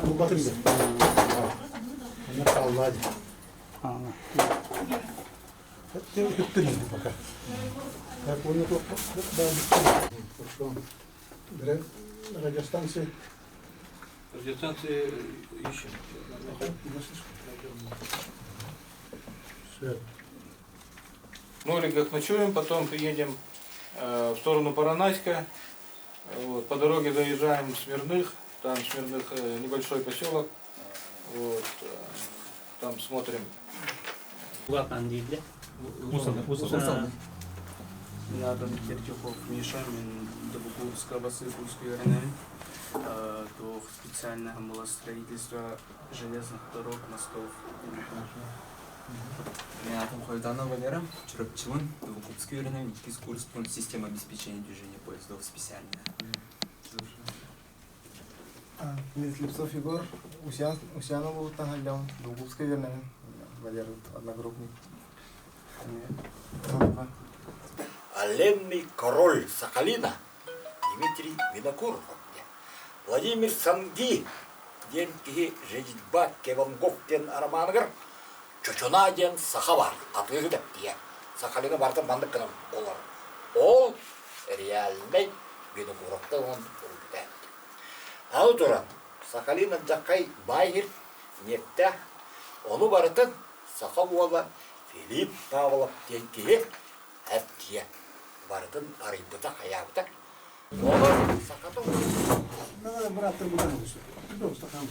Bu batın gibi. Onlar kaldı hadi. Hep hüttün baka. Hep onu daha bitti. Biraz радиостанции. Радиостанции ищем. Все. В Ноликах ночуем, потом приедем в сторону Поронайска. Вот, по дороге доезжаем в Смирных. Там в Смирных небольшой поселок. Вот, там смотрим. Усан. Я Адам Киртюхов Миша, мен Добуковская область, Курской район. То специально было строительство железных дорог, мостов. Меня Атом Хойданова Валера, Чурапчилан, Добуковский район, курс система обеспечения движения поездов специальная. Липцов Егор, Усянова Тагалян, Добуковский район, Валера одногруппник. Оленный король Сахалина Дмитрий Винокуров. Владимир Санги, Деньги Жедьба Кевангофтен Армангар, Чучунаден Сахавар, Атыгдеп Тия. Сахалина бартын бандык кына олар. Ол реальный Винокуровты он үргіті. Ау туран, Сахалина жақай байыр нефтя, onu бартын Сахавуала Филипп Павлов Деньги әптия. Бартын арыйбыта хаябыта. Олар сақатың. Надо брать трибуну. Пожалуйста, там.